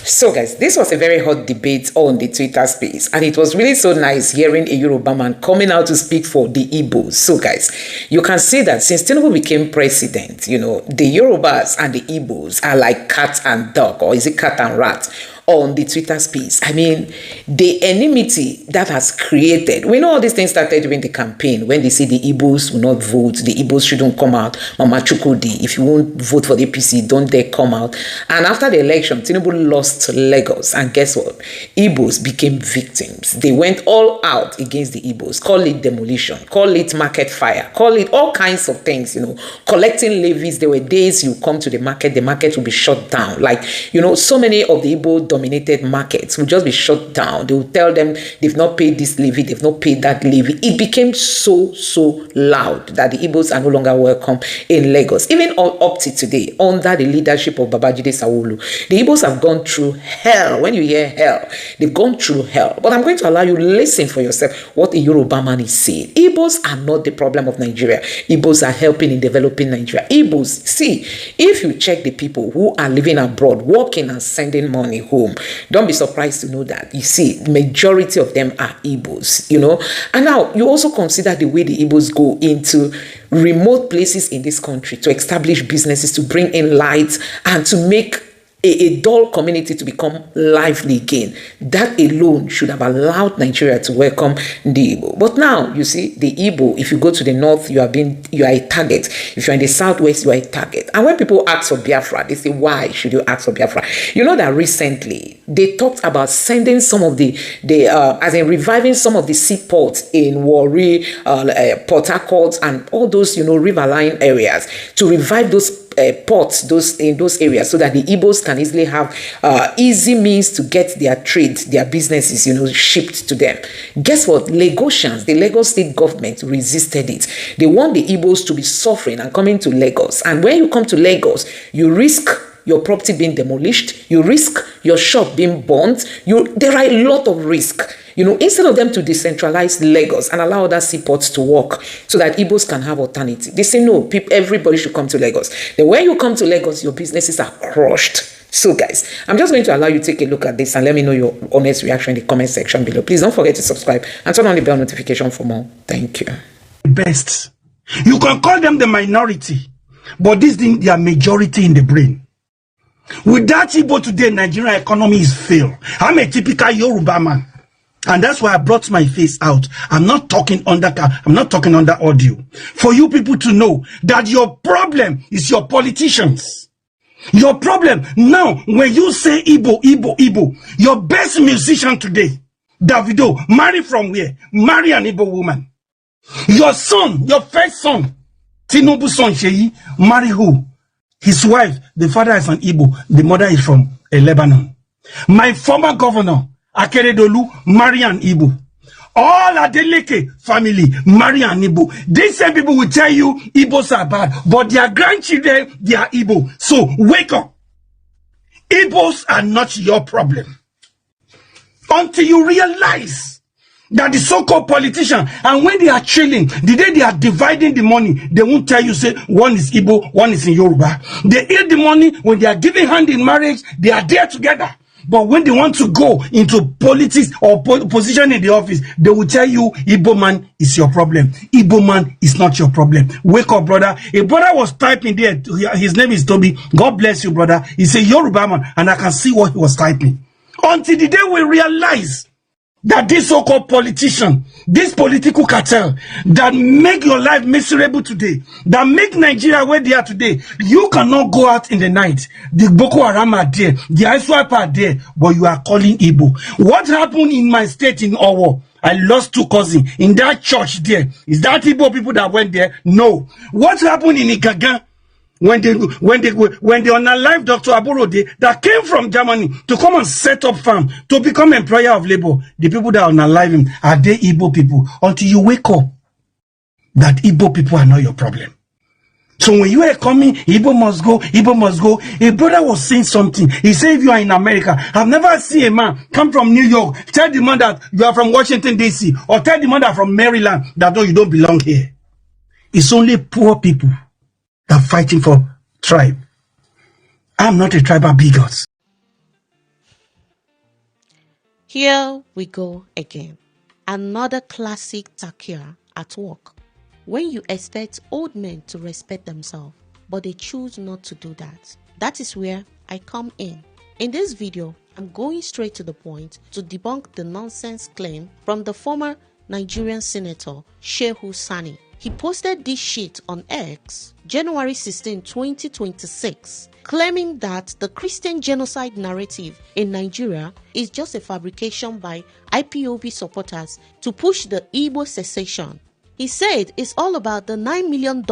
So guys, this was a very hot debate on the Twitter space, and it was really so nice hearing a Yoruba man coming out to speak for the Igbos. So guys, you can see that since Tinubu became president, you know, the Yorubas and the Igbos are like cat and dog, or is it cat and rat, on the Twitter space. I mean, the enmity that has created. We know all these things started during the campaign when they say the Igbos will not vote, the Igbos shouldn't come out. Mama Chukudi, if you won't vote for the APC, don't dare come out. And after the election, Tinubu lost Lagos, and guess what? Igbos became victims. They went all out against the Igbos. Call it demolition, call it market fire, call it all kinds of things, you know, collecting levies. There were days you come to the market will be shut down. Like, you know, so many of the Igbo dominated markets will just be shut down. They will tell them they've not paid this levy, they've not paid that levy. It became so loud that the Igbos are no longer welcome in Lagos. Even up to today, under the leadership of Babajide Sanwo-Olu, the Igbos have gone through hell. When you hear hell, they've gone through hell. But I'm going to allow you to listen for yourself what a Yoruba man is saying. Igbos are not the problem of Nigeria. Igbos are helping in developing Nigeria. Igbos, see, if you check the people who are living abroad, working and sending money home, don't be surprised to know that, you see, the majority of them are Igbos, you know. And now you also consider the way the Igbos go into remote places in this country to establish businesses, to bring in lights, and to make a dull community to become lively again. That alone should have allowed Nigeria to welcome the Igbo. But now, you see, the Igbo, if you go to the north, you are a target. If you're in the southwest, you are a target. And when people ask for Biafra, they say, why should you ask for Biafra? You know that recently, they talked about sending some of as in reviving some of the seaports in Warri, Port Harcourt, and all those, you know, riverine areas, to revive those ports in those areas, so that the Igbos can easily have easy means to get their trade, their businesses, you know, shipped to them. Guess what? Lagosians, the Lagos state government resisted it. They want the Igbos to be suffering and coming to Lagos. And when you come to Lagos, you risk your property being demolished, you risk your shop being burnt, there are a lot of risk. You know, instead of them to decentralize Lagos and allow other seaports to work so that Igbos can have alternative, they say, no, everybody should come to Lagos. Then when you come to Lagos, your businesses are crushed. So guys, I'm just going to allow you to take a look at this and let me know your honest reaction in the comment section below. Please don't forget to subscribe and turn on the bell notification for more. Thank you. Best. You can call them the minority, but this thing, they are majority in the brain. Without Igbo today, Nigerian economy is failed. I'm a typical Yoruba man. And that's why I brought my face out. I'm not talking under audio. For you people to know that your problem is your politicians. Your problem now, when you say Igbo, your best musician today, Davido, marry from where? Marry an Igbo woman. Your son, your first son, Tinubu son Sheyi, marry who? His wife, the father is an Igbo, the mother is from Lebanon. My former governor, Akeredolu, marry an Igbo. All Adeleke family marry an Igbo. These same people will tell you Igbos are bad, but their grandchildren, they are Igbo. So wake up. Igbos are not your problem. Until you realize that the so-called politician, and when they are chilling, the day they are dividing the money, they won't tell you, say, one is Igbo, one is in Yoruba. They eat the money. When they are giving hand in marriage, they are there together. But when they want to go into politics or position in the office, they will tell you, Igbo man is your problem. Igbo man is not your problem. Wake up, brother. A brother was typing there. His name is Toby. God bless you, brother. He's a Yoruba man, and I can see what he was typing. Until the day we realize that this so-called politician, this political cartel that make your life miserable today, that make Nigeria where they are today, you cannot go out in the night. The Boko Haram are there, the ISWAP are there, but you are calling Igbo. What happened in my state in Owo? I lost 2 cousins in that church there. Is that Igbo people that went there? No. What happened in Igaga? When they unalive Dr. Aborode that came from Germany to come and set up farm to become employer of labor, the people that unalive him, are they Igbo people? Until you wake up that Igbo people are not your problem. So when you are coming, Igbo must go, Igbo must go. A brother was saying something. He said, if you are in America, I've never seen a man come from New York, tell the man that you are from Washington, D.C., or tell the man that from Maryland that no, you don't belong here. It's only poor people that are fighting for tribe. I'm not a tribal bigot. Here we go again. Another classic takia at work. When you expect old men to respect themselves, but they choose not to do that. That is where I come in. In this video, I'm going straight to the point to debunk the nonsense claim from the former Nigerian senator Shehu Sani. He posted this shit on X, January 16, 2026, claiming that the Christian genocide narrative in Nigeria is just a fabrication by IPOB supporters to push the Igbo secession. He said it's all about the $9 million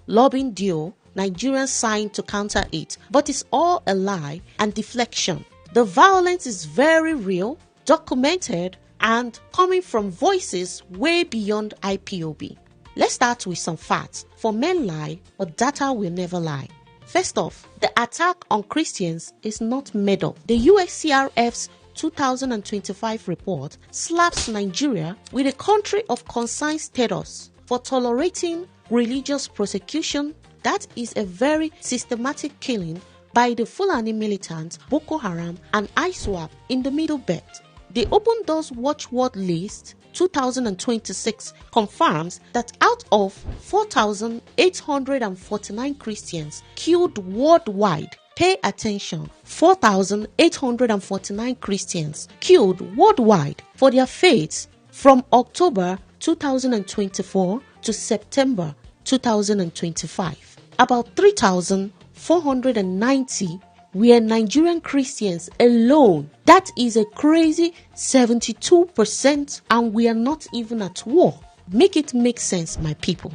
lobbying deal Nigerians signed to counter it, but it's all a lie and deflection. The violence is very real, documented, and coming from voices way beyond IPOB. Let's start with some facts, for men lie, but data will never lie. First off, the attack on Christians is not made up. The USCRF's 2025 report slaps Nigeria with a country of consigned status for tolerating religious persecution. That is a very systematic killing by the Fulani militants Boko Haram and ISWAP in the Middle Belt. The Open Doors Watchword list 2026 confirms that out of 4,849 Christians killed worldwide, pay attention, 4,849 Christians killed worldwide for their faith from October 2024 to September 2025. About 3,490 were Nigerian Christians alone. That is a crazy 72%, and we are not even at war. Make it make sense, my people.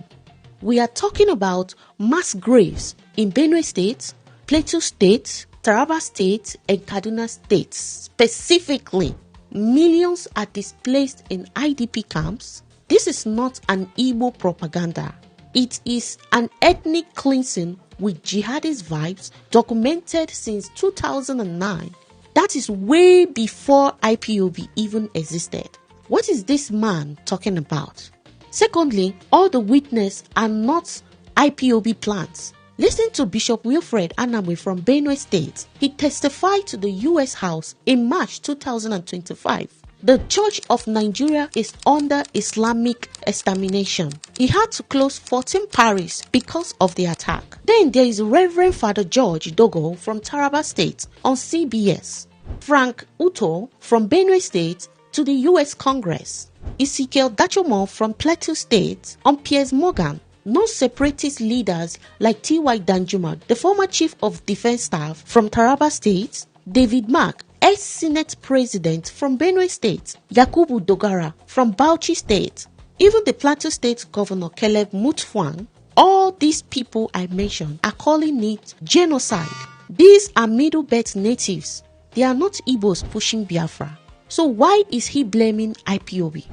We are talking about mass graves in Benue State, Plateau State, Taraba State, and Kaduna State. Specifically, millions are displaced in IDP camps. This is not an Igbo propaganda. It is an ethnic cleansing with jihadist vibes documented since 2009. That is way before IPOB even existed. What is this man talking about? Secondly, all the witnesses are not IPOB plans. Listen to Bishop Wilfred Anamwe from Benue State. He testified to the US House in March 2025. The Church of Nigeria is under Islamic extermination. He had to close 14 parishes because of the attack. Then there is Reverend Father George Dogo from Taraba State on CBS. Frank Uto from Benue State to the US Congress. Ezekiel Dachomo from Plateau State on Piers Morgan. Non-separatist leaders like T.Y. Danjuma, the former Chief of Defense Staff from Taraba State, David Mark, ex-Senate President from Benue State, Yakubu Dogara from Bauchi State, even the Plateau State Governor Caleb Mutfwang. All these people I mentioned are calling it genocide. These are Middle Belt natives. They are not Igbos pushing Biafra. So why is he blaming IPOB?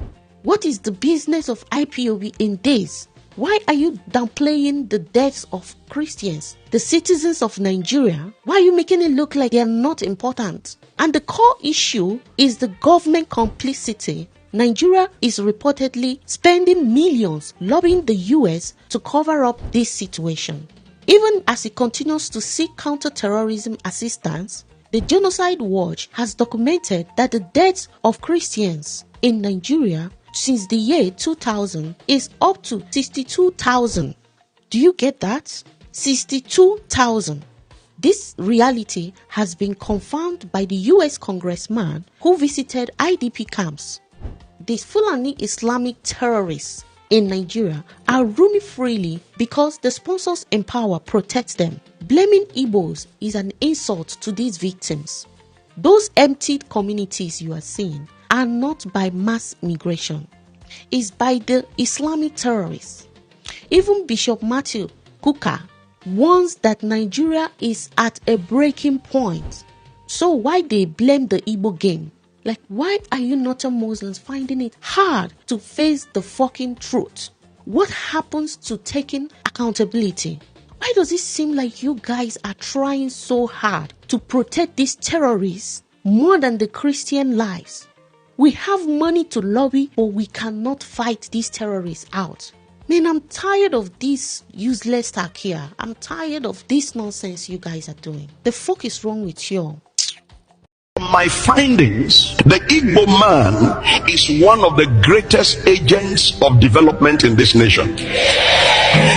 What is the business of IPOB in this? Why are you downplaying the deaths of Christians, the citizens of Nigeria? Why are you making it look like they are not important? And the core issue is the government complicity. Nigeria is reportedly spending millions lobbying the US to cover up this situation. Even as it continues to seek counter-terrorism assistance, the Genocide Watch has documented that the deaths of Christians in Nigeria since the year 2000 is up to 62,000. Do you get that? 62,000. This reality has been confirmed by the US congressman who visited IDP camps. These Fulani Islamic terrorists in Nigeria are roaming freely because the sponsors in power protect them. Blaming Igbos is an insult to these victims. Those emptied communities you are seeing are not by mass migration. It's by the Islamic terrorists. Even Bishop Matthew Kuka warns that Nigeria is at a breaking point. So why they blame the Igbo game? Like, why are you northern Muslims finding it hard to face the fucking truth? What happens to taking accountability? Why does it seem like you guys are trying so hard to protect these terrorists more than the Christian lives? We have money to lobby, but we cannot fight these terrorists out. Man, I'm tired of this useless talk here. I'm tired of this nonsense you guys are doing. The fuck is wrong with you? my findings, the Igbo man is one of the greatest agents of development in this nation.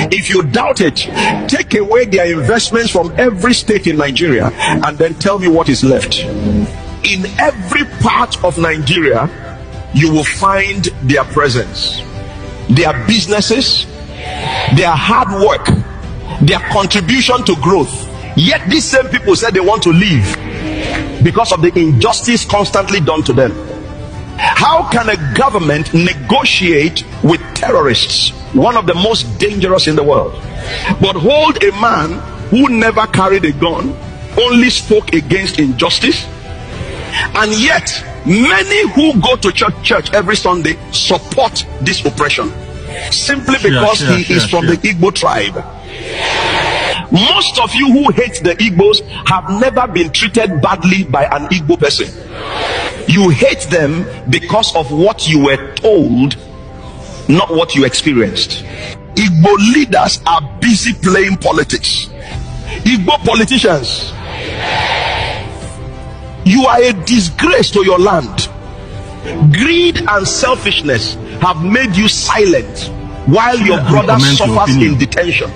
If you doubt it, take away their investments from every state in Nigeria and then tell me what is left. In every part of Nigeria, you will find their presence, their businesses, their hard work, their contribution to growth. Yet these same people said they want to leave because of the injustice constantly done to them. How can a government negotiate with terrorists, one of the most dangerous in the world, but hold a man who never carried a gun, only spoke against injustice, and yet many who go to church every Sunday support this oppression simply because he is from the Igbo tribe? Most of you who hate the Igbos have never been treated badly by an Igbo person. You hate them because of what you were told, not what you experienced. Igbo leaders are busy playing politics. Igbo politicians, you are a disgrace to your land. Greed and selfishness have made you silent while your brother suffers in detention.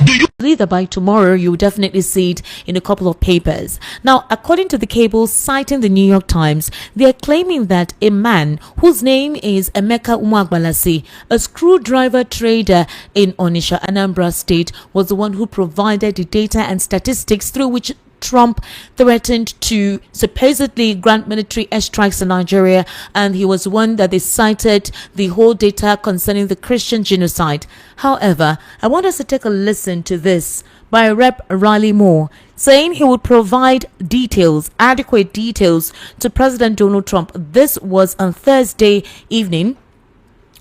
Do you that by tomorrow you will definitely see it in a couple of papers? Now, according to the cable citing the New York Times, they are claiming that a man whose name is Emeka Umagbalasi, a screwdriver trader in Onitsha, Anambra State, was the one who provided the data and statistics through which Trump threatened to supposedly grant military airstrikes in Nigeria, and he was one that they cited the whole data concerning the Christian genocide. However, I want us to take a listen to this by Rep. Riley Moore, saying he would provide details, adequate details, to President Donald Trump. This was on Thursday evening.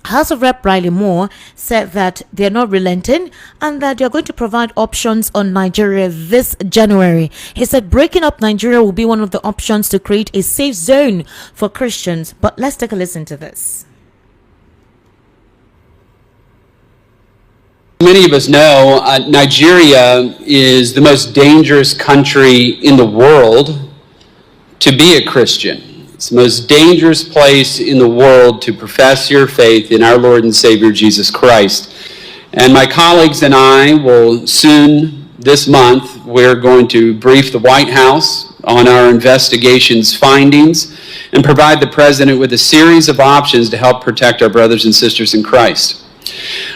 House of Rep. Riley Moore said that they're not relenting and that they're going to provide options on Nigeria this January. He said breaking up Nigeria will be one of the options to create a safe zone for Christians. But let's take a listen to this. Many of us know Nigeria is the most dangerous country in the world to be a Christian. It's the most dangerous place in the world to profess your faith in our Lord and Savior Jesus Christ. And my colleagues and I will soon, this month, we're going to brief the White House on our investigation's findings and provide the President with a series of options to help protect our brothers and sisters in Christ.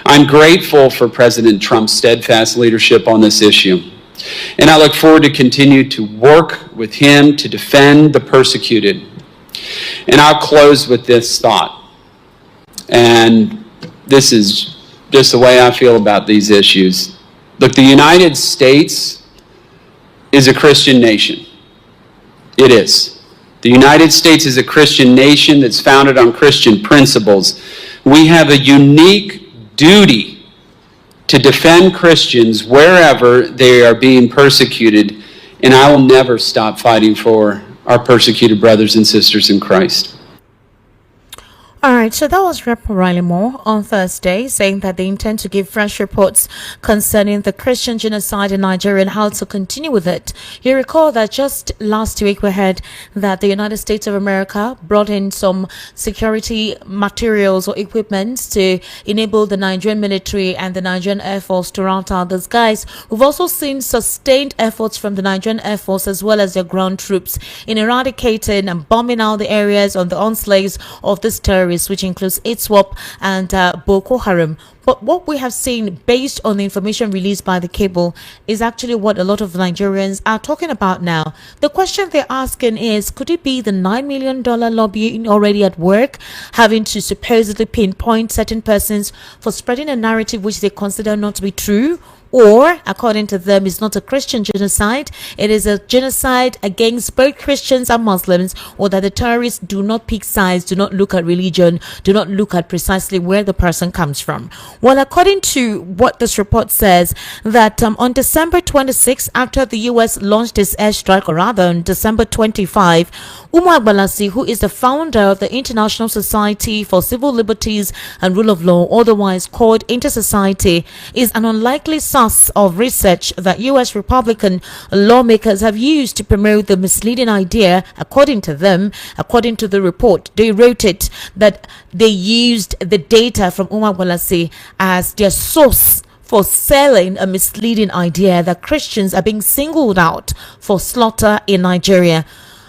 I'm grateful for President Trump's steadfast leadership on this issue, and I look forward to continue to work with him to defend the persecuted. And I'll close with this thought, and this is just the way I feel about these issues. Look, the United States is a Christian nation. It is. The United States is a Christian nation that's founded on Christian principles. We have a unique duty to defend Christians wherever they are being persecuted, and I will never stop fighting for our persecuted brothers and sisters in Christ. All right, so that was Rep. Riley Moore on Thursday, saying that they intend to give fresh reports concerning the Christian genocide in Nigeria and how to continue with it. You recall that just last week we heard that the United States of America brought in some security materials or equipment to enable the Nigerian military and the Nigerian Air Force to rout out those guys. We've also seen sustained efforts from the Nigerian Air Force as well as their ground troops in eradicating and bombing out the areas on the onslays of this terrorist, which includes ISWAP and Boko Haram. But what we have seen based on the information released by the cable is actually what a lot of Nigerians are talking about now. The question they're asking is, could it be the $9 million lobbying already at work, having to supposedly pinpoint certain persons for spreading a narrative which they consider not to be true? Or, according to them, it's not a Christian genocide, it is a genocide against both Christians and Muslims, or that the terrorists do not pick sides, do not look at religion, do not look at precisely where the person comes from. Well, according to what this report says, that on December 26, after the U.S. launched its airstrike, or rather on December 25, Umagbalasi, who is the founder of the International Society for Civil Liberties and Rule of Law, otherwise called Inter-Society, is an unlikely son class of research that U.S. Republican lawmakers have used to promote the misleading idea, according to them, according to the report. They wrote it that they used the data from Umar Balassi as their source for selling a misleading idea that Christians are being singled out for slaughter in Nigeria.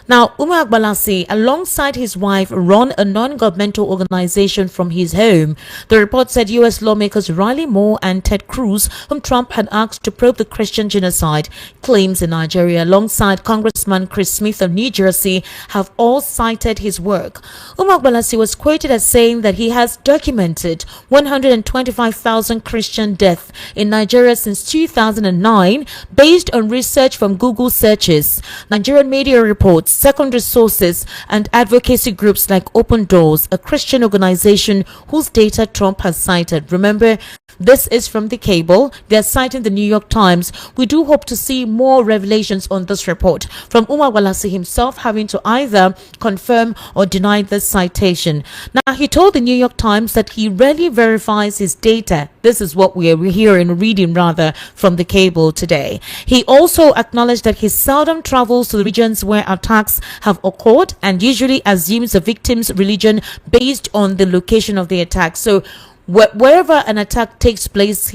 Now, Umar Balassi, alongside his wife, run a non-governmental organization from his home. The report said U.S. lawmakers Riley Moore and Ted Cruz, whom Trump had asked to probe the Christian genocide claims in Nigeria, alongside Congressman Chris Smith of New Jersey, have all cited his work. Umar Balassi was quoted as saying that he has documented 125,000 Christian deaths in Nigeria since 2009, based on research from Google searches, Nigerian media reports, secondary sources, and advocacy groups like Open Doors, a Christian organization whose data Trump has cited. Remember, this is from the cable. They're citing the New York Times. We do hope to see more revelations on this report from Umar Balassi himself, having to either confirm or deny this citation. Now, he told the New York Times that he rarely verifies his data. This is what we are reading rather from the cable today. He also acknowledged that he seldom travels to the regions where attacks have occurred and usually assumes the victim's religion based on the location of the attack. So wherever an attack takes place,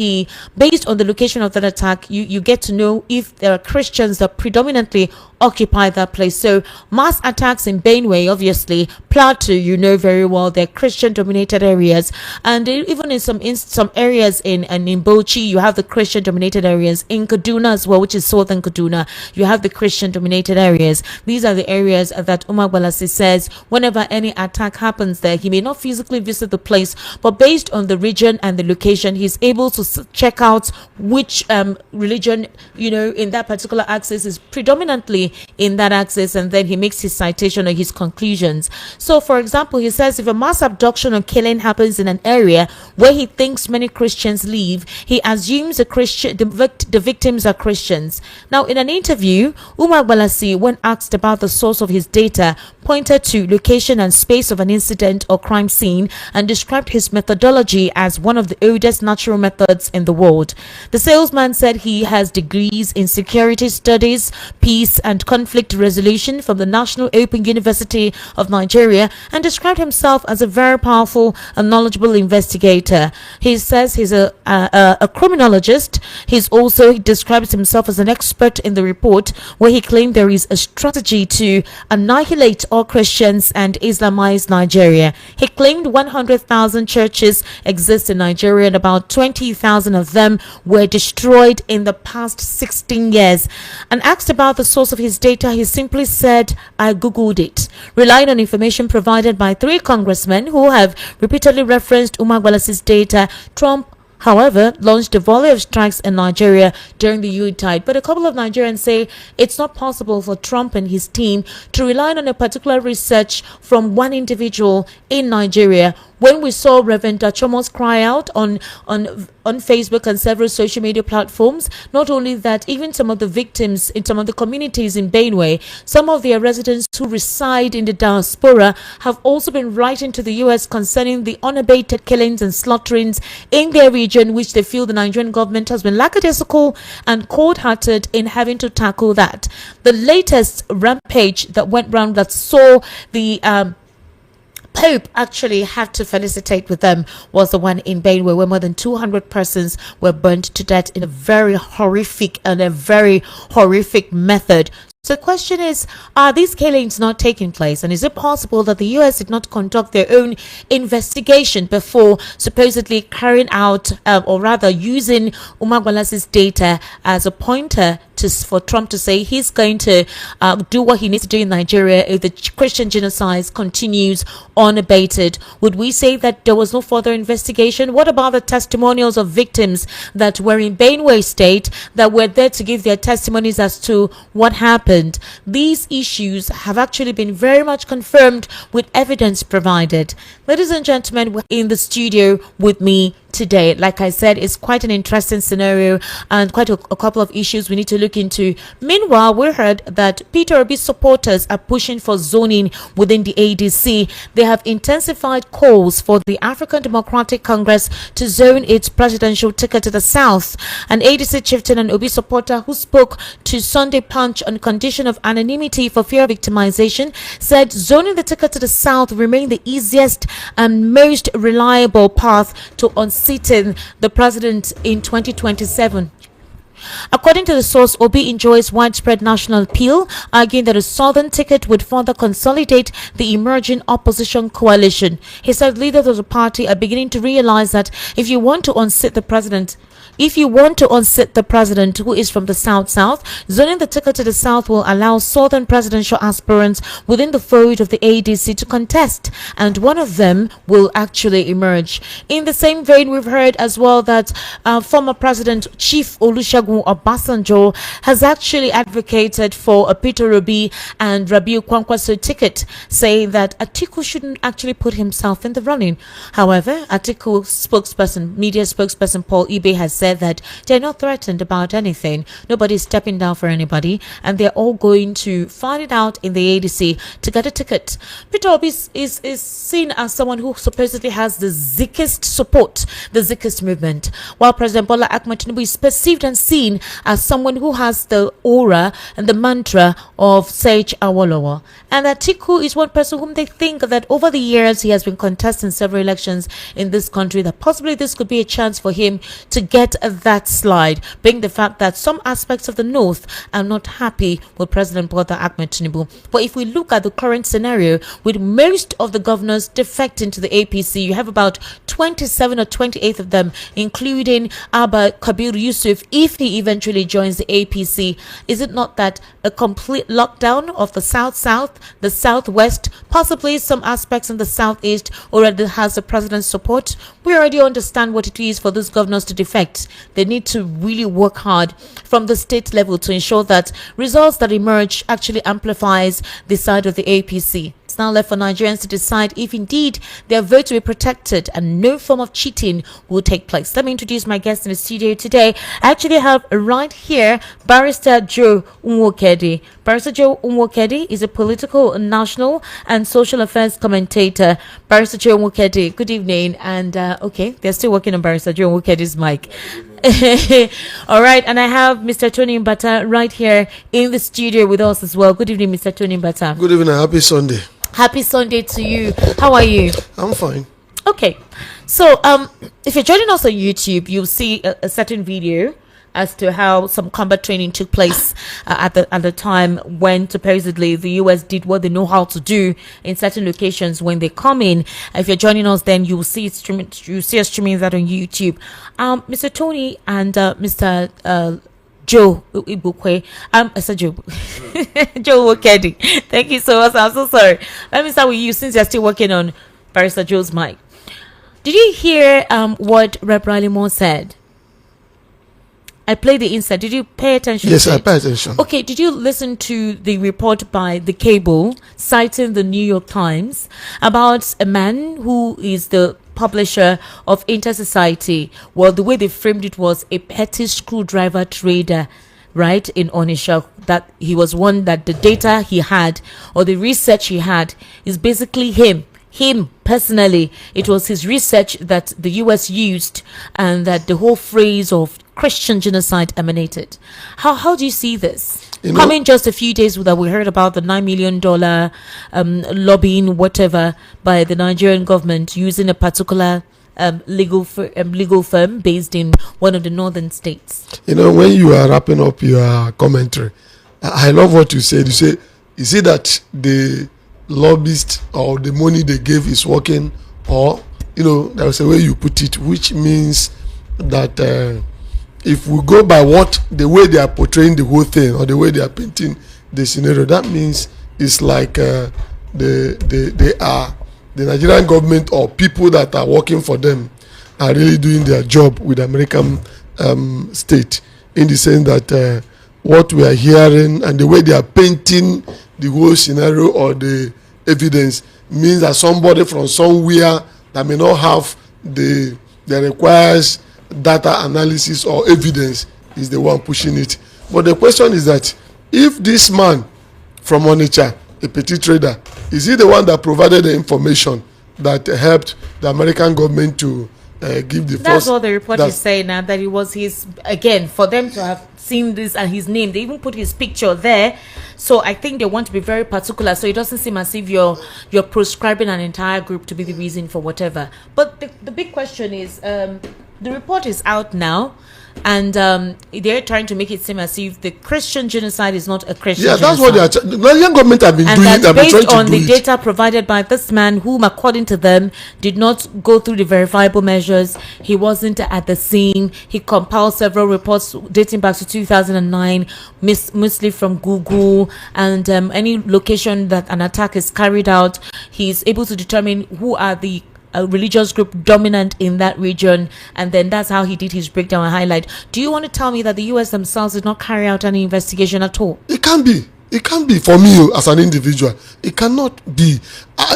based on the location of that attack, you get to know if there are Christians that predominantly occupy that place. So mass attacks in Benue, obviously, Plateau, you know very well, they're Christian dominated areas, and even in some areas in Bauchi, you have the Christian dominated areas. In Kaduna as well, which is southern Kaduna, you have the Christian dominated areas. These are the areas that Umar Balassi says whenever any attack happens there, he may not physically visit the place, but based on the region and the location, he's able to check out which religion, in that particular axis is predominantly in that axis, and then he makes his citation or his conclusions. So, for example, he says if a mass abduction or killing happens in an area where he thinks many Christians live, he assumes the victims are Christians. Now, in an interview, Umar Balassi, when asked about the source of his data, pointed to location and space of an incident or crime scene and described his methodology as one of the oldest natural methods in the world. The salesman said he has degrees in security studies, peace and conflict resolution from the National Open University of Nigeria, and described himself as a very powerful and knowledgeable investigator. He says he's a criminologist. He describes himself as an expert in the report, where he claimed there is a strategy to annihilate all Christians and Islamize Nigeria. He claimed 100,000 churches exist in Nigeria and about 20,000 of them were destroyed in the past 16 years. And asked about the source of his data, he simply said, I googled it. Relying on information provided by 3 congressmen who have repeatedly referenced Umar Balassi's data, Trump, however, launched a volley of strikes in Nigeria during the Yuletide. But a couple of Nigerians say it's not possible for Trump and his team to rely on a particular research from one individual in Nigeria. When we saw Reverend Dachomos cry out on Facebook and several social media platforms, not only that, even some of the victims in some of the communities in Benue, some of their residents who reside in the diaspora have also been writing to the U.S. concerning the unabated killings and slaughterings in their region, which they feel the Nigerian government has been lackadaisical and cold-hearted in having to tackle that. The latest rampage that went round that saw the Pope actually had to felicitate with them was the one in Benue, where more than 200 persons were burnt to death in a very horrific method. So the question is, are these killings not taking place? And is it possible that the US did not conduct their own investigation before supposedly carrying out, or rather using Umar Balassi's data as a pointer for Trump to say he's going to do what he needs to do in Nigeria if the Christian genocide continues unabated? Would we say that there was no further investigation? What about the testimonials of victims that were in Benue State that were there to give their testimonies as to what happened? These issues have actually been very much confirmed with evidence provided. Ladies and gentlemen, in the studio with me today. Like I said, it's quite an interesting scenario and quite a couple of issues we need to look into. Meanwhile, we heard that Peter Obi's supporters are pushing for zoning within the ADC. They have intensified calls for the African Democratic Congress to zone its presidential ticket to the south. An ADC chieftain and Obi supporter who spoke to Sunday Punch on condition of anonymity for fear of victimization said zoning the ticket to the south remained the easiest and most reliable path to unseating the president in 2027. According to the source, Obi enjoys widespread national appeal, arguing that a southern ticket would further consolidate the emerging opposition coalition. He said leaders of the party are beginning to realize that if you want to unseat the president who is from the south, zoning the ticket to the south will allow southern presidential aspirants within the fold of the ADC to contest, and one of them will actually emerge. In the same vein, we've heard as well that former President Chief Olusegun Obasanjo has actually advocated for a Peter Obi and Rabiu Kwankwaso ticket, saying that Atiku shouldn't actually put himself in the running. However, Atiku media spokesperson Paul Ibe has said that they're not threatened about anything. Nobody's stepping down for anybody, and they're all going to fight it out in the ADC to get a ticket. Peter Obi is seen as someone who supposedly has the Zikist support, the Zikist movement, while President Bola Ahmed Tinubu is perceived and seen as someone who has the aura and the mantra of Sage Awolowo. And Atiku is one person whom they think that over the years he has been contesting several elections in this country, that possibly this could be a chance for him to get that slide, being the fact that some aspects of the north are not happy with President Bola Ahmed Tinubu. But if we look at the current scenario, with most of the governors defecting to the APC, you have about 27 or 28 of them, including Abba Kabir Yusuf, if he eventually joins the APC. Is it not that a complete lockdown of the south, the southwest, possibly some aspects in the southeast already has the president's support? We already understand what it is for those governors to defect. They need to really work hard from the state level to ensure that results that emerge actually amplifies the side of the APC. It's now left for Nigerians to decide if indeed their vote will be protected and no form of cheating will take place. Let me introduce my guest in the studio today. I actually have right here Barrister Joe Nwokedi. Barrister Joe Nwokedi is a political, national and social affairs commentator. Barrister Joe Nwokedi, good evening. And okay, they're still working on Barrister Joe Nwokedi's mic. All right, and I have Mr. Tony Mbata right here in the studio with us as well. Good evening, Mr. Tony Mbata. Good evening. Happy Sunday. Happy Sunday to you. How are you? I'm fine. Okay, so if you're joining us on YouTube, you'll see a certain video as to how some combat training took place at the time when supposedly the US did what they know how to do in certain locations when they come in. If you're joining us, then you'll see us streaming that on YouTube. Mr. Tony and Mr. Joe Ibukwe, Joe Nwokedi. Thank you so much. I'm so sorry. Let me start with you since you're still working on Barrister Joe's mic. Did you hear what Rep. Riley Moore said? I played the insert. Did you pay attention? Yes, to I pay attention. Okay, did you listen to the report by The Cable citing the New York Times about a man who is the publisher of Inter-Society? Well, the way they framed it was a petty screwdriver trader, right, in Onisha, that he was one that the data he had or the research he had is basically him personally. It was his research that the US used and that the whole phrase of Christian genocide emanated. How do you see this? Coming just a few days that we heard about the $9 million lobbying whatever by the Nigerian government using a particular legal firm based in one of the northern states. When you are wrapping up your commentary, I love what you said. You see that the lobbyist or the money they gave is working, or there was a way you put it, which means that if we go by the way they are portraying the whole thing or the way they are painting the scenario, that means it's like they are the Nigerian government or people that are working for them are really doing their job with the American state, in the sense that what we are hearing and the way they are painting the whole scenario or the evidence means that somebody from somewhere that may not have the that requires data analysis or evidence is the one pushing it. But the question is that if this man from Onitsha, a petty trader, is he the one that provided the information that helped the American government to give the That's first? what the report is saying now, that it was his, again, for them to have seen this and his name, they even put his picture there. So I think they want to be very particular, so it doesn't seem as if you're proscribing an entire group to be the reason for whatever. But the big question is, the report is out now, and they're trying to make it seem as if the Christian genocide is not a Christian genocide. That's what the Nigerian government have been and doing. that's based on the it. data provided by this man, whom, according to them, did not go through the verifiable measures. He wasn't at the scene. He compiled several reports dating back to 2009, mostly from Google, and any location that an attack is carried out, he's able to determine who are the religious group dominant in that region, and then that's how he did his breakdown and highlight. Do you want to tell me that the US themselves did not carry out any investigation at all? It can't be. It can't be for me as an individual. It cannot be.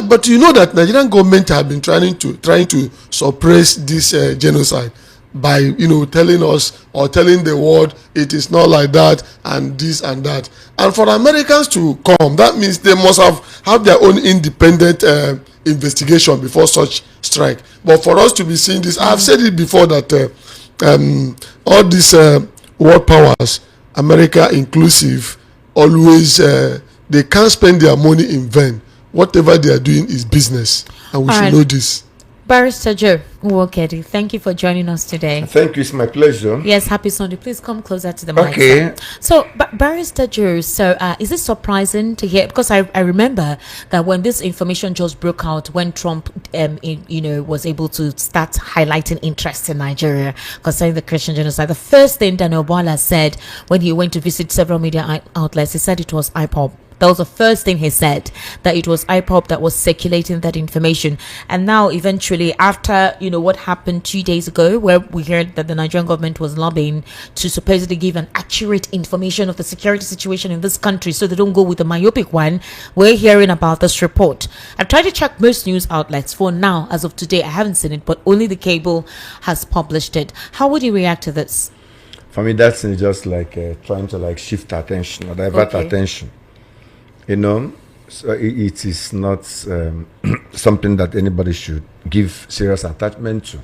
But you know that Nigerian government have been trying to suppress this genocide by telling us or telling the world it is not like that and this and that. And for Americans to come, that means they must have their own independent investigation before such strike. But for us to be seeing this, I've said it before that all these world powers, America inclusive, always they can't spend their money in vain. Whatever they are doing is business, and we should know this. Barrister Joe Nwokedi, thank you for joining us today. Thank you, it's my pleasure. Yes, happy Sunday. Please come closer to the mic. Okay. So, Barrister Joe, so is it surprising to hear? Because I remember that when this information just broke out, when Trump, was able to start highlighting interest in Nigeria concerning the Christian genocide, the first thing Daniel Bwala said when he went to visit several media outlets, he said it was IPOB. That was the first thing he said, that it was IPOB that was circulating that information. And now, eventually, after, what happened 2 days ago, where we heard that the Nigerian government was lobbying to supposedly give an accurate information of the security situation in this country so they don't go with the myopic one, we're hearing about this report. I've tried to check most news outlets for now. As of today, I haven't seen it, but only the cable has published it. How would you react to this? For me, that's just like trying to shift attention or divert attention. So it is not something that anybody should give serious attachment to.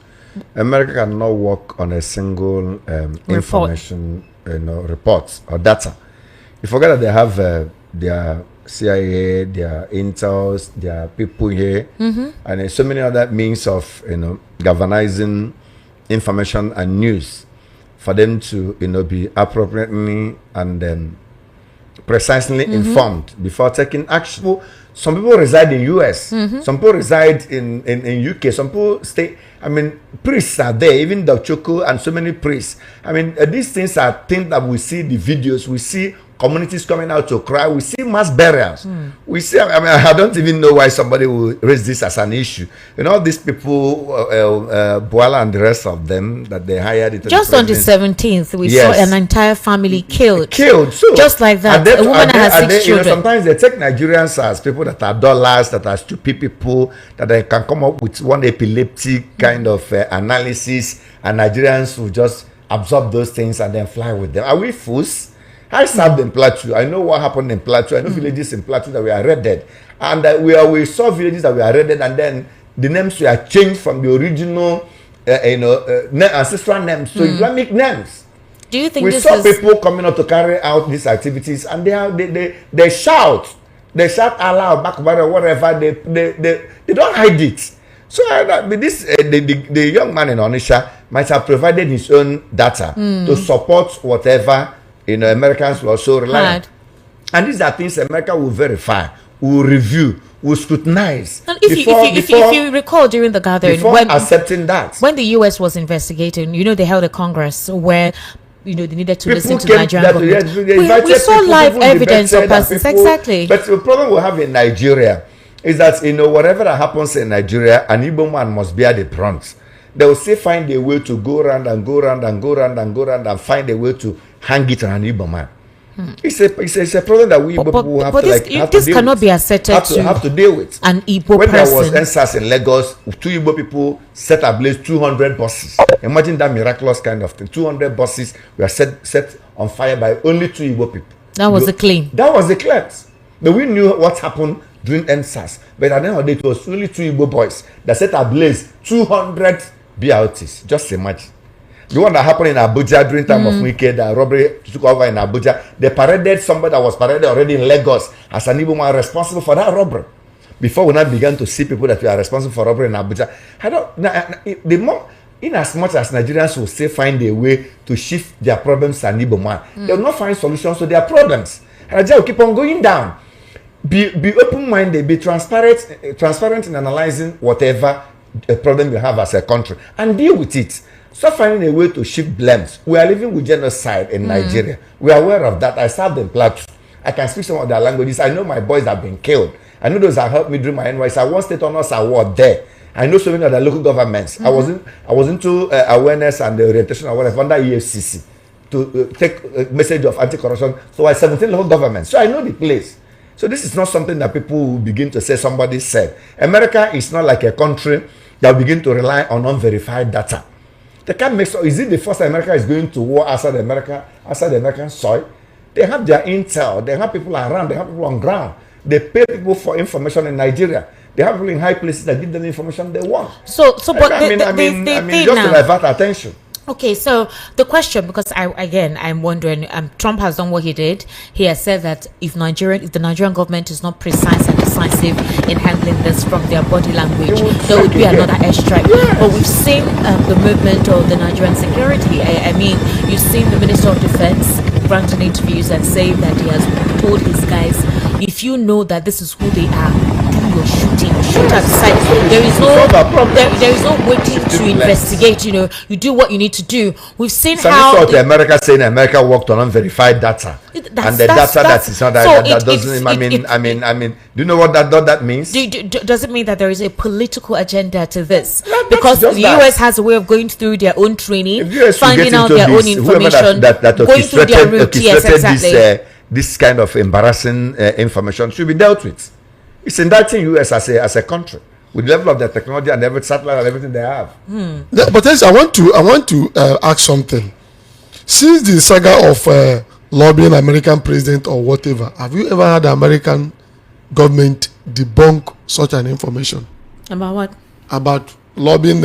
America cannot work on a single information, reports or data. You forget that they have their CIA, their intels, their people here, and so many other means of galvanizing information and news for them to be appropriately and precisely informed before taking action. Some people reside in US, some people reside in UK, some people stay. Priests are there, even the Choko and so many priests. These things are things that we see the videos, we see communities coming out to cry, we see mass burials. We see, I don't even know why somebody will raise this as an issue. All these people, Bwala and the rest of them that they hired into just on the 17th, we saw an entire family killed. So just like that. A woman has 6 children. Sometimes they take Nigerians as people that are dollars, that are stupid people, that they can come up with one epileptic kind of analysis, and Nigerians will just absorb those things and then fly with them. Are we fools? I served in Plateau. I know what happened in Plateau. I know villages in Plateau that were raided. And we saw villages that were raided, and then the names were changed from the original ancestral names to Islamic names. Do you think we saw people coming up to carry out these activities, and they shout aloud, back whatever. They don't hide it. So the young man in Onitsha might have provided his own data to support whatever Americans will also rely on. And these are things America will verify, will review, will scrutinize. And if you recall during the gathering, when accepting that, when the US was investigating, they held a Congress where they needed to listen to the Nigerian government. We saw live evidence of persons. Exactly. But the problem we have in Nigeria is that whatever that happens in Nigeria, an Igbo man must bear the brunt. They will still find a way to go around and go around and go around and go around and find a way to hang it on an Igbo man. It's a problem that we people have to like. This cannot be asserted have to deal with. An Igbo when person. When there was NSAS in Lagos, 2 Igbo people set ablaze 200 buses. Imagine that miraculous kind of thing. 200 buses were set on fire by only 2 Igbo people. That was the claim. That was the claim. But we knew what happened during NSAS. But at the end of the day, it was only 2 Igbo boys that set ablaze 200 BRTs. Just imagine. The one that happened in Abuja during time of Wike, the robbery took over in Abuja. They paraded somebody that was paraded already in Lagos as an Igbo man responsible for that robbery. Before we now began to see people that were responsible for robbery in Abuja, in as much as Nigerians will still find a way to shift their problems to an Igbo man, they will not find solutions to their problems. And Nigeria will keep on going down. Be open-minded, be transparent in analyzing whatever problem you have as a country and deal with it. Stop finding a way to shift blames. We are living with genocide in Nigeria. We are aware of that. I served in Plateau. I can speak some of their languages. I know my boys have been killed. I know those that helped me during my NYC. I won State Honors Award there. I know so many other local governments. I was into awareness and orientation or whatever under EFCC to take a message of anti-corruption. So I 17 local governments. So I know the place. So this is not something that people will begin to say somebody said. America is not like a country that will begin to rely on unverified data. They can't make so. Is it the first time America is going to war outside America, outside the American soil? They have their intel. They have people around. They have people on ground. They pay people for information in Nigeria. They have people in high places that give them the information they want. But just to divert attention. Okay, so the question, because I'm wondering, Trump has done what he did. He has said that if the Nigerian government is not precise and decisive in handling this from their body language, there would be another airstrike. Yes. But we've seen the movement of the Nigerian security. I mean, you've seen the Minister of Defense granting interviews and saying that he has told his guys, if you know that this is who they are, do your shooting, shoot at sight. There is no waiting to investigate. You do what you need to do. We've seen how America saying America worked on unverified data, and the data that is not that doesn't. I mean, do you know what that means? Does it mean that there is a political agenda to this? Because the US has a way of going through their own training, finding out their own information, going through their route. Yes, exactly. This kind of embarrassing information should be dealt with. It's indicting US as a country with the level of their technology and every satellite and everything they have. But I want to ask something. Since the saga of lobbying American president or whatever, have you ever had the American government debunk such an information? About what? About lobbying,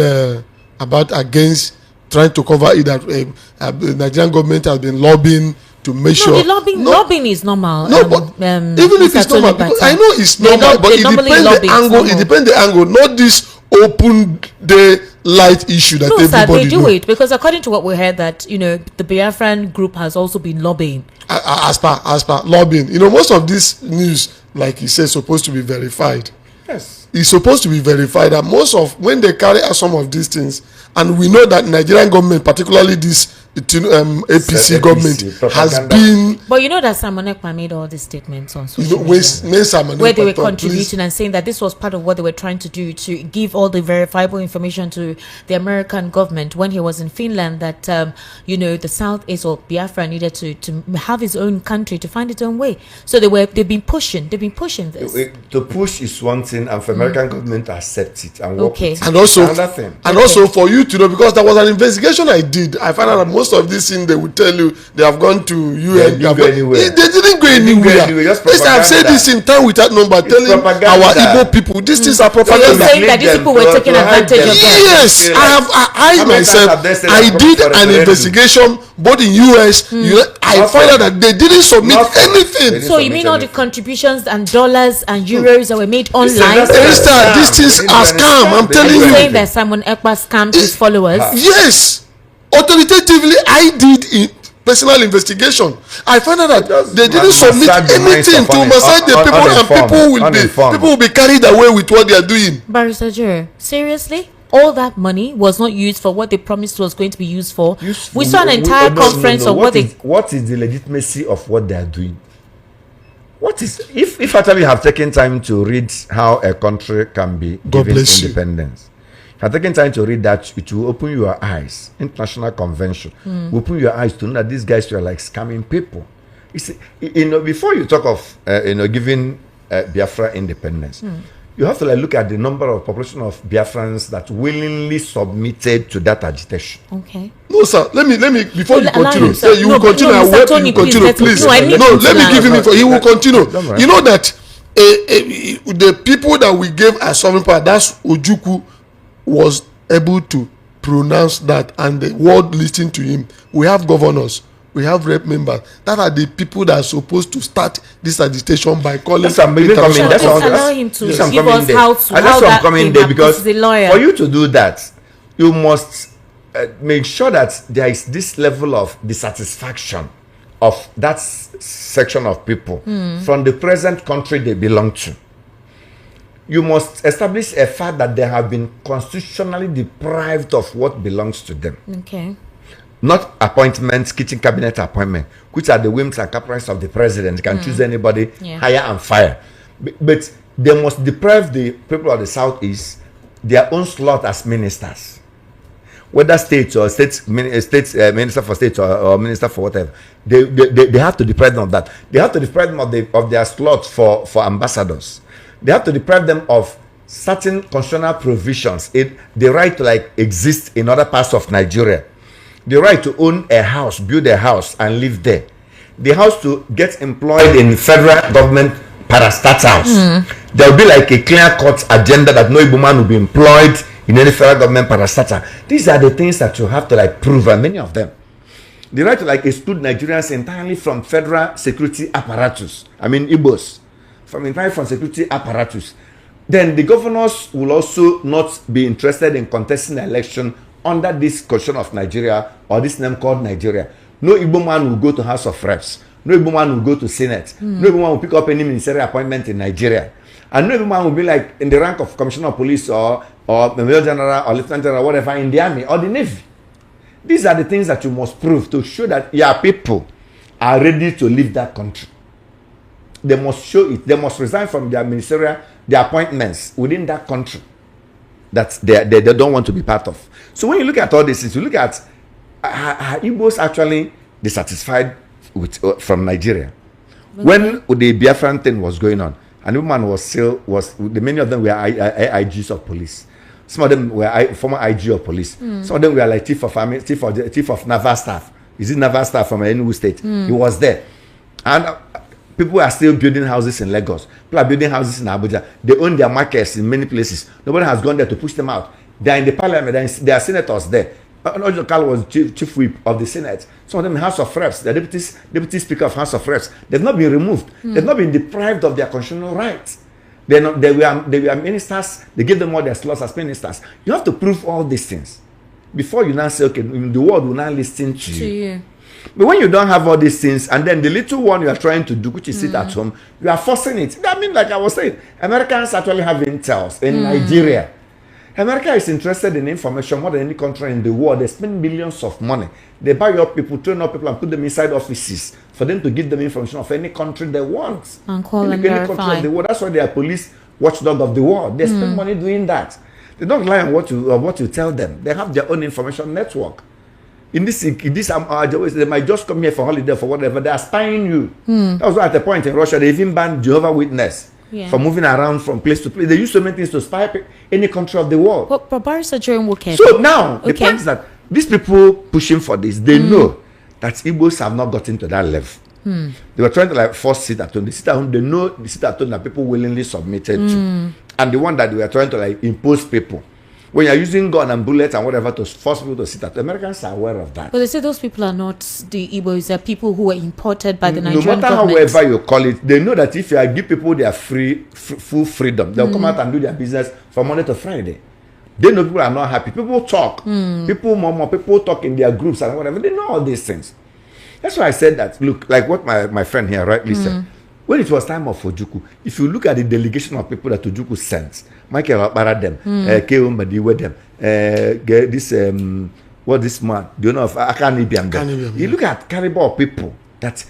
against trying to cover it that the Nigerian government has been lobbying to make sure. Lobbying is normal. No, but even if it's normal, because I know it's normal, but it depends the angle. It depends the angle, not this open day light issue that everybody they do it because according to what we heard that the Biafran group has also been lobbying. As per lobbying, most of this news, like he says, supposed to be verified. Yes, it's supposed to be verified, and most of when they carry out some of these things, and we know that Nigerian government, particularly this APC government, has been. But that Simon Ekpa made all these statements on social media, where they were contributing and saying that this was part of what they were trying to do to give all the verifiable information to the American government when he was in Finland. That the Southeast or Biafra needed to have his own country, to find its own way. So they've been pushing this. To push is one thing, and for American government to accept it and work with it. And also for you to know, because there was an investigation I did. I found out that most of these things they would tell you they have gone to UN. They didn't go anywhere. This I've said this in time without number, telling our Igbo people these things are propaganda. So you're saying that these people were taking advantage of that? Yes, I myself did an investigation both in US. I found out that they didn't submit anything. So you mean all the contributions and dollars and euros that were made online? These things are scam. I'm telling you. Are you saying that Simon Ekpa scammed his followers? Yes. Authoritatively, I did personal investigation. I found out that they didn't submit anything to massage the people, and people will be carried away with what they are doing. Barrister Joe, seriously? All that money was not used for what they promised was going to be used for. We saw an entire conference of what is the legitimacy of what they are doing? What is if actually you have taken time to read how a country can be given independence? Have taken time to read that, it will open your eyes. International convention will open your eyes to know that these guys were like scamming people. You see, before you talk of, giving Biafra independence, you have to look at the number of population of Biafrans that willingly submitted to that agitation. Okay. No, sir. Let me. Before you continue, sir. you will continue. I want you to continue, please. No, let me give him info. He will continue. Don't worry. You know that the people that we gave as sovereign power, that's Ojukwu, was able to pronounce that, and the world listened to him. We have governors. We have rep members. That are the people that are supposed to start this agitation by calling. That's I'm coming. That's allow him to give us how that thing because the lawyer. For you to do that, you must make sure that there is this level of dissatisfaction of that section of people from the present country they belong to. You must establish a fact that they have been constitutionally deprived of what belongs to them. Okay. Not appointments, kitchen cabinet appointment, which are the whims and caprices of the president. You can choose anybody, hire and fire. But they must deprive the people of the Southeast their own slot as ministers. Whether states or minister for state or minister for whatever, they have to deprive them of that. They have to deprive them of their slots for ambassadors. They have to deprive them of certain constitutional provisions, the right to exist in other parts of Nigeria. The right to own a house, build a house, and live there. The house to get employed in federal government parastatals. There will be a clear-cut agenda that no Igbo man will be employed in any federal government parastatal. These are the things that you have to prove, and many of them. The right to exclude Nigerians entirely from federal security apparatus. I mean Igbos, entirely from security apparatus. Then the governors will also not be interested in contesting the election under this constitution of Nigeria, or this name called Nigeria. No Igbo man will go to House of Reps. No Igbo man will go to Senate. No Igbo man will pick up any ministerial appointment in Nigeria. And no Igbo man will be in the rank of Commissioner of Police or Major General or Lieutenant General, whatever, in the Army or the Navy. These are the things that you must prove to show that your people are ready to leave that country. They must show it. They must resign from their ministerial, their appointments within that country that they don't want to be part of. So when you look at all this, you look at are Igbos actually dissatisfied from Nigeria? When the Biafran thing was going on, and woman many of them were IGs of police. Some of them were former IG of police. Some of them were chief of naval staff. Is it naval staff from Enugu State? He was there, and people are still building houses in Lagos. People are building houses in Abuja. They own their markets in many places. Nobody has gone there to push them out. They are in the parliament. There are senators there. Ojokal was chief whip of the Senate. Some of them in House of Reps. The deputy speaker of House of Reps. They've not been removed. They've not been deprived of their constitutional rights. They were ministers. They gave them all their slots as ministers. You have to prove all these things before you now say, okay, the world will now listen to you. But when you don't have all these things, and then the little one you are trying to do, which is sit at home, you are forcing it. I mean, like I was saying, Americans actually have intels in Nigeria. America is interested in information more than any country in the world. They spend millions of money. They buy up people, train up people, and put them inside offices for them to give them information of any country they want. And call and any verify. Country of the world. That's why they are police watchdog of the world. They spend money doing that. They don't rely on what you tell them. They have their own information network. In this, they might just come here for holiday for whatever. They are spying you. That was why at the point in Russia they even banned Jehovah's Witness from moving around from place to place. They use so many things to spy any country of the world. But Barrister Jerome Woke. So now the point is that these people pushing for this, they know that Igbos have not gotten to that level. They were trying to force sit at home. The sit at home, they know the sit at home that people willingly submitted to, and the one that they were trying to impose people. When you're using gun and bullets and whatever to force people to sit at, Americans are aware of that. But they say those people are not the Igbos, they're people who were imported by the Nigerian government. No matter however you call it, they know that if you give people their full freedom, they'll come out and do their business from Monday to Friday. They know people are not happy. People talk. People talk in their groups and whatever. They know all these things. That's why I said that, look, like what my friend here rightly said. When it was time of Ojukwu, if you look at the delegation of people that Ojukwu sent, Michael Baradem, Keum Badiwe them, this man, do you know of Akanibiam? You look at caliber of people that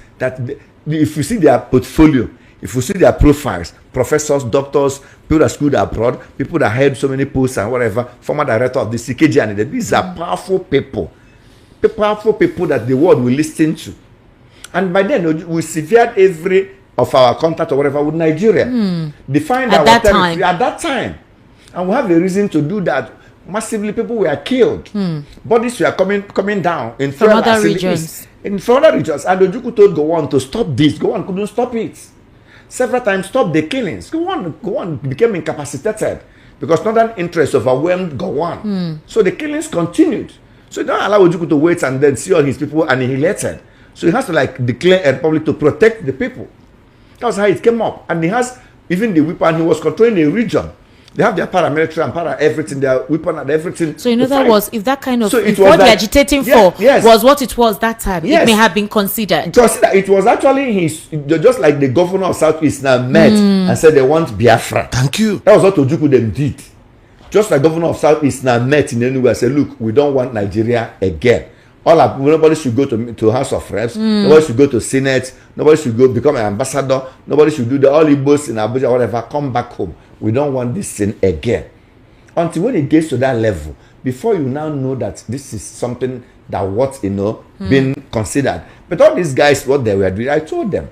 if you see their portfolio, if you see their profiles, professors, doctors, people that schooled abroad, people that held so many posts and whatever, former director of the CKG, and these are powerful people that the world will listen to. And by then, we severed every of our contact or whatever with Nigeria. Defined our territory at that time. And we have a reason to do that. Massively, people were killed. Bodies were coming down in from other regions. In other regions. And Ojukwu told Gowon to stop this. Gowon couldn't stop it. Several times, stop the killings. Gowon became incapacitated because northern interests overwhelmed Gowon. So the killings continued. So he don't allow Ojukwu to wait and then see all his people annihilated. So he has to like declare a republic to protect the people. That's how it came up. And he has even the weapon. He was controlling a region. They have their paramilitary and everything, their weapon and everything. So in other words, if that kind of so if what they're agitating for was what it was that time, it may have been considered. It was actually just like the governor of Southeast now met and said they want Biafra. Thank you. That was what Ojukwu them did. Just like governor of Southeast now met in anywhere and said, look, we don't want Nigeria again. Nobody should go to House of Reps. Nobody should go to Senate. Nobody should go become an ambassador. Nobody should do all Igbos in Abuja, whatever. Come back home. We don't want this thing again. Until when it gets to that level, before you now know that this is something that being considered. But all these guys, what they were doing, I told them,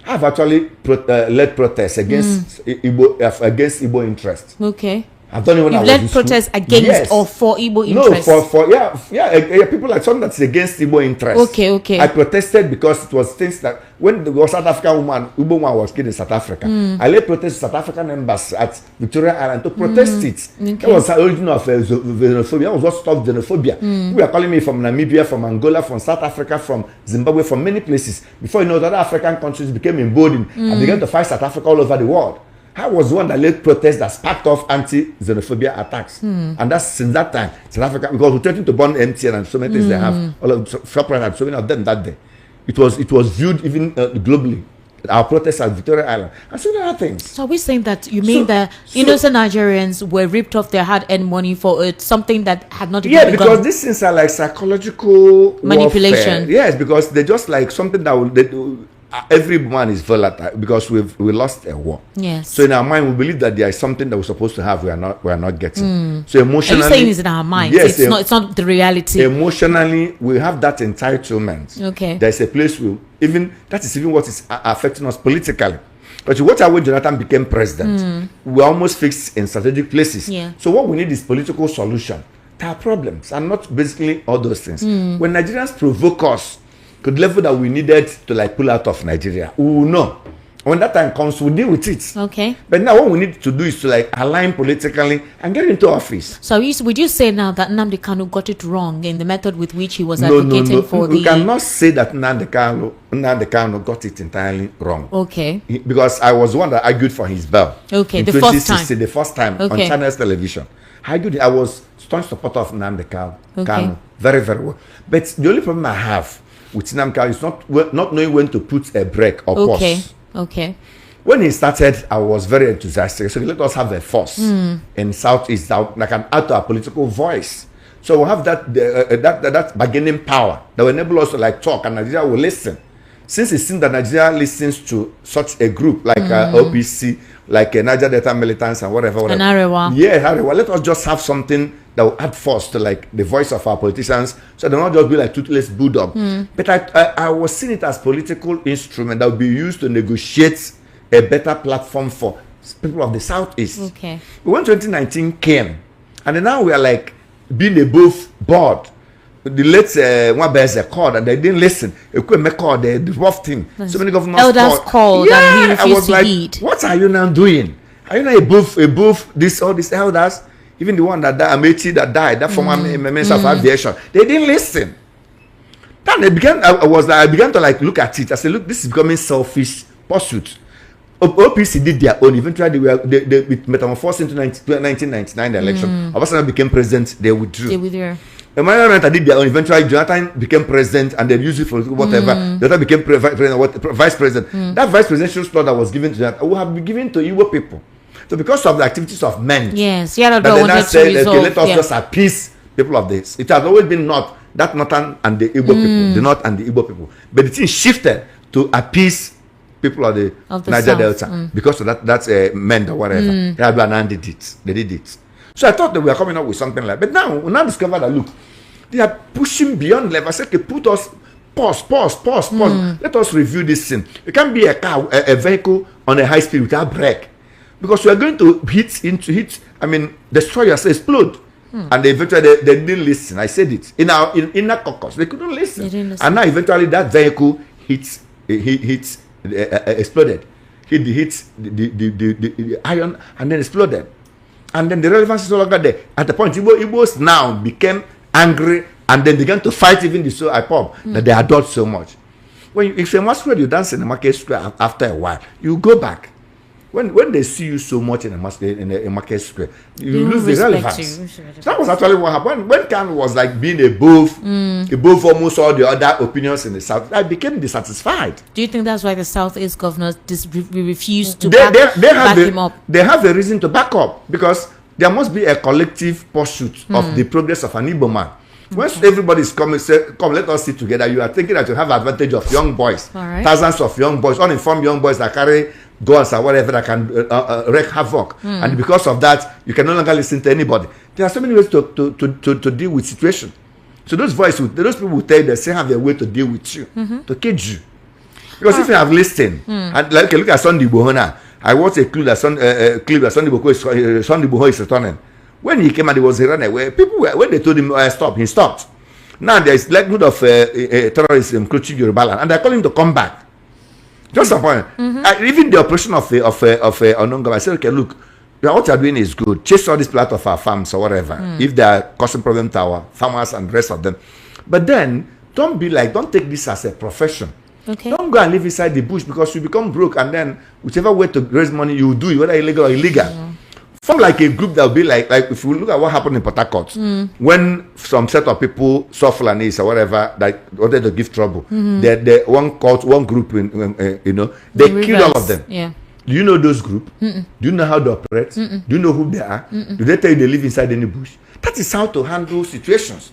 I've actually led protests against Igbo interests. Okay. I've done it when I was led protests against or for Igbo interests? No, people like something that's against Igbo interests. Okay. I protested because it was things that when the South African Igbo woman was killed in South Africa, I led protests to South African embassy at Victoria Island to protest it. That was the origin of xenophobia. That was what stopped xenophobia. People are calling me from Namibia, from Angola, from South Africa, from Zimbabwe, from many places. Before you know, the other African countries became emboldened and began to fight South Africa all over the world. I was the one that led protests that sparked off anti-xenophobia attacks. And that's since that time, South Africa, because we threatened to burn MTN and so many things they have, all of Shoprite had so many of them that day. It was viewed even globally. Our protests at Victoria Island and so many other things. So are we saying that you mean that innocent Nigerians were ripped off their hard-earned money for something that had not even begun? Because these things are like psychological manipulation. Warfare. Yes, because they're just like something that every man is volatile because we lost a war. Yes. So in our mind, we believe that there is something that we're supposed to have we are not getting. So emotionally, are you saying it's in our minds? Yes, it's not the reality. Emotionally, we have that entitlement. Okay. There's a place that is even what is affecting us politically. But what when Jonathan became president, we're almost fixed in strategic places. Yeah. So what we need is political solution to our problems and not basically all those things. When Nigerians provoke us to the level that we needed to like pull out of Nigeria, we will know. When that time comes, we'll deal with it. Okay. But now what we need to do is to like align politically and get into office. So would you say now that Nnamdi Kanu got it wrong in the method with which he was advocating for we cannot say that Nnamdi Kanu got it entirely wrong. Okay. Because I was the one that argued for his bail. Okay, the first time on Channels Television. I was staunch supporter of Nnamdi Kanu. Very, very well. But the only problem I have with Nnamdi Kanu is not knowing when to put a break or pause. Okay. When he started, I was very enthusiastic. So let us have a force in Southeast that can add to our political voice. So we have that bargaining power that will enable us to like talk, and Nigeria will listen. Since it seems that Nigeria listens to such a group like OPC, like Niger Delta militants and whatever. And Arewa. Yeah, Arewa. Let us just have something that will add force to like the voice of our politicians, so they'll not just be like toothless bulldog. But I was seeing it as political instrument that will be used to negotiate a better platform for people of the Southeast. Okay. When 2019 came, and then now we are like being above board. The late one bears a call and they didn't listen. They roughed him. So many governors called and he refused I was to like, heed. what are you now doing? Are you now above all these elders? Even the one that died, Amechi that died, that former minister of aviation, they didn't listen. Then I began to like look at it. I said, look, this is becoming selfish pursuit. OPC did their own. Eventually, they metamorphosed into 1999 election. Obasanjo became president. They withdrew. Emmanuel did their own. Eventually, Jonathan became president, and they used it for whatever. Jonathan became vice president. That vice presidential slot that was given to Jonathan will have been given to Igbo people. So, because of the activities of men, yes, that they now said, let us just appease people of this. It has always been that Northern and the Igbo people, the North and the Igbo people, but the thing shifted to appease people of the Niger Delta because of that's men or whatever. They did it. So I thought that we were coming up with something like, but now we now discover that look, they are pushing beyond level. I said, okay, Pause. Let us review this thing. It can't be a car, a vehicle on a high speed without brake, because we are going to destroy yourself, explode. And eventually they didn't listen. I said it in our inner caucus. They couldn't listen. And now eventually that vehicle exploded. Hit the iron and then exploded. And then the relevance is no longer there. At the point, Igbos now became angry and then began to fight even the so IPOB that they adored so much. If a masquerade, you dance in the market square after a while, you go back. When they see you so much in a market square, you lose the relevance. That was actually what happened. When Kanu was like being above almost all the other opinions in the South, I became dissatisfied. Do you think that's why the Southeast governors refused to back him up? They have a reason to back up, because there must be a collective pursuit of the progress of an Igbo man. Once everybody is coming, say, come, let us sit together. You are thinking that you have advantage of young boys, thousands of young boys, uninformed young boys that carry guns or whatever that can wreak havoc, and because of that, you can no longer listen to anybody. There are so many ways to deal with situation. So those people will tell you they say have a way to deal with you, to kid you. Because if you have listened, and like look at Sunday Igboho now, I watched a clip that Sunday Igboho is returning. When he came and he was running away, people when they told him stop, he stopped. Now there is likelihood of terrorists encroaching Yoruba land, and they call him to come back. Just a point. Even the operation of Ononga, I said, okay, look, what you are doing is good. Chase all this part of our farms or whatever, if they are causing problem to our farmers and the rest of them. But then don't take this as a profession. Okay. Don't go and live inside the bush, because you become broke, and then whichever way to raise money you do it, whether illegal or illegal. Form like a group that will be like if you look at what happened in Port Harcourt, when some set of people saw Fulanis or whatever that wanted to give trouble, the one group they killed all of them. Yeah. Do you know those groups? Do you know how they operate? Do you know who they are? Do they tell you they live inside any bush? That is how to handle situations.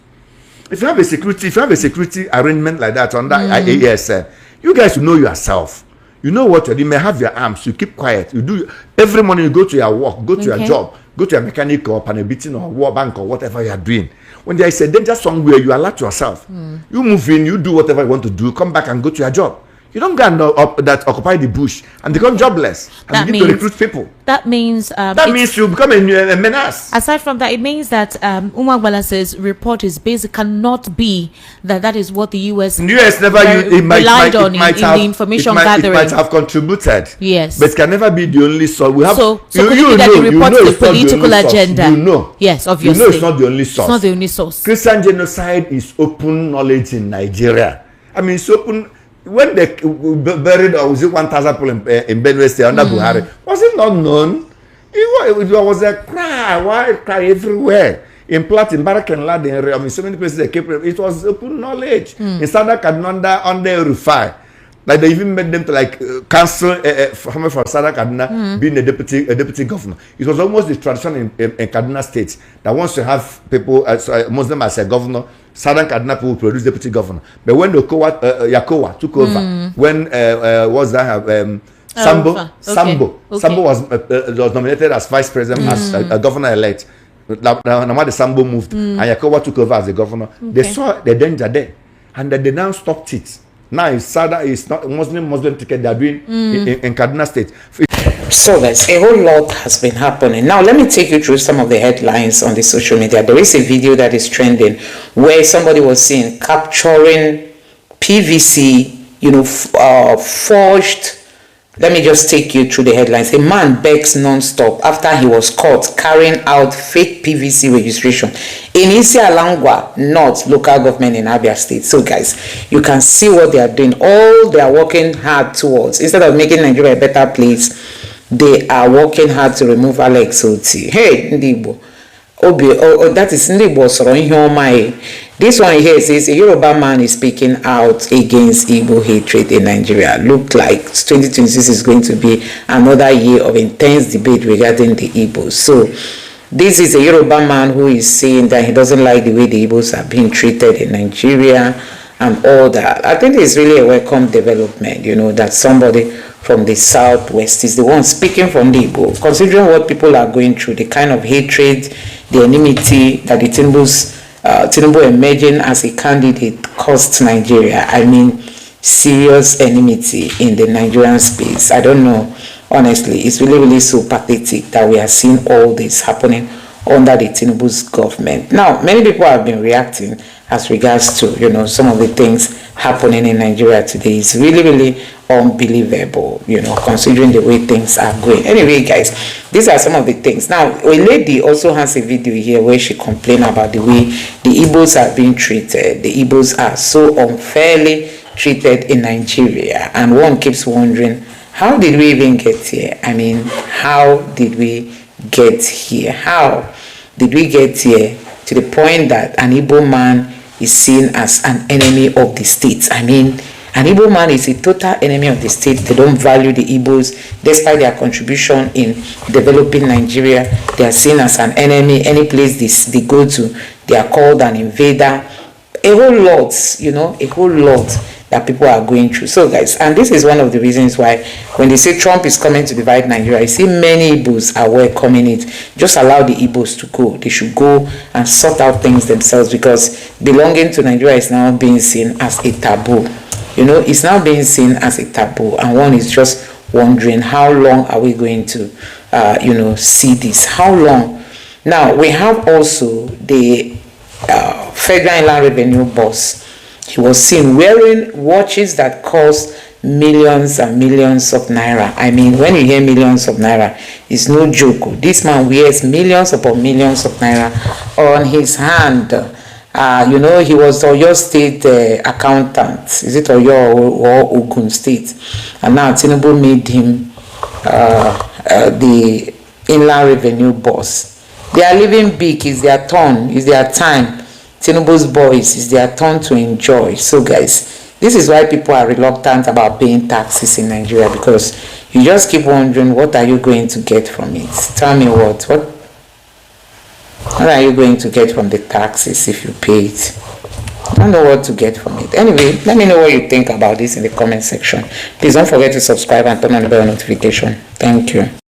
If you have a security arrangement like that under IAS, you guys will know yourself. You know what? You may have your arms. You keep quiet. You do every morning. You go to your work, go to your job, go to your mechanic or pan-a-beating or war bank or whatever you are doing. When there is a danger somewhere, you alert yourself. You move in. You do whatever you want to do. Come back and go to your job. You don't go and occupy the bush and become jobless and begin to recruit people. That means you become a menace. Aside from that, it means that Umagbala's report is basic cannot be that is what the US never relied on in the information gathering. It might have contributed. Yes, but it can never be the only source. We have so the report is the political agenda. You know, yes, obviously. You know, it's not the only source. It's not the only source. Christian genocide is open knowledge in Nigeria. I mean, it's open. When they buried, or was it 1,000 people in Benue State under Buhari? Was it not known? It was a cry, wild cry everywhere. In Platin, Barakenlad, I mean, so many places they kept it was open knowledge. In Sada Kaduna under Rufai. Like they even made them to cancel from Sada Kaduna being a deputy governor. It was almost the tradition in Kaduna State that once you have people Muslim as a governor, Southern Kaduna people will produce deputy governor. But when the Yakowa took over, when Sambo was nominated as vice president as a governor elect. Now the Sambo moved and Yakowa took over as the governor. They saw the danger there, and then they now stopped it. Now it's not Muslim ticket they are doing in Kaduna State. So there's a whole lot has been happening. Now let me take you through some of the headlines on the social media. There is a video that is trending where somebody was seen capturing PVC, forged. Let me just take you through the headlines. A man begs non-stop after he was caught carrying out fake PVC registration in Isialangwa North local government in Abia State. So guys, you can see what they are doing. All they are working hard towards. Instead of making Nigeria a better place, they are working hard to remove Alex Oti. Hey, Ndibo. That is Ndibo Sorohomai. This one here says a Yoruba man is speaking out against Igbo hatred in Nigeria. Look like 2026 is going to be another year of intense debate regarding the Igbos. So this is a Yoruba man who is saying that he doesn't like the way the Igbos are being treated in Nigeria and all that. I think it's really a welcome development, that somebody from the southwest is the one speaking from the Igbo, considering what people are going through, the kind of hatred, the enmity that the Timbus Tinubu emerging as a candidate cost Nigeria, I mean, serious enmity in the Nigerian space. I don't know, honestly. It's really, really so pathetic that we are seeing all this happening under the Tinubu's government. Now, many people have been reacting as regards to, you know, some of the things happening in Nigeria today. It's really, really unbelievable, you know, considering the way things are going. Anyway, guys, these are some of the things. Now, a lady also has a video here where she complained about the way the Igbos are being treated. The Igbos are so unfairly treated in Nigeria, and one keeps wondering, how did we even get here? I mean, how did we get here? How did we get here to the point that an Igbo man is seen as an enemy of the state? I mean, an Igbo man is a total enemy of the state. They don't value the Igbos despite their contribution in developing Nigeria. They are seen as an enemy. Any place they go to, they are called an invader. A whole lot, you know, a whole lot that people are going through. So guys, and this is one of the reasons why when they say Trump is coming to divide Nigeria, you see many Igbos are welcoming it. Just allow the Igbos to go. They should go and sort out things themselves, because belonging to Nigeria is now being seen as a taboo. You know, it's now being seen as a taboo, and one is just wondering, how long are we going to you know, see this? How long? Now we have also the Federal Inland Revenue boss. He was seen wearing watches that cost millions and millions of naira. I mean, when you hear millions of naira, it's no joke. This man wears millions upon millions of naira on his hand. You know, he was Oyo State accountant. Is it Oyo or Ogun State? And now Tinubu made him the Inland Revenue boss. They are living big. It's their turn. It's their time. Tinubu's boys, is their turn to enjoy. So guys, this is why people are reluctant about paying taxes in Nigeria, because you just keep wondering, what are you going to get from it? Tell me what are you going to get from the taxes if you pay it? I don't know what to get from it. Anyway, let me know what you think about this in the comment section. Please don't forget to subscribe and turn on the bell notification. Thank you.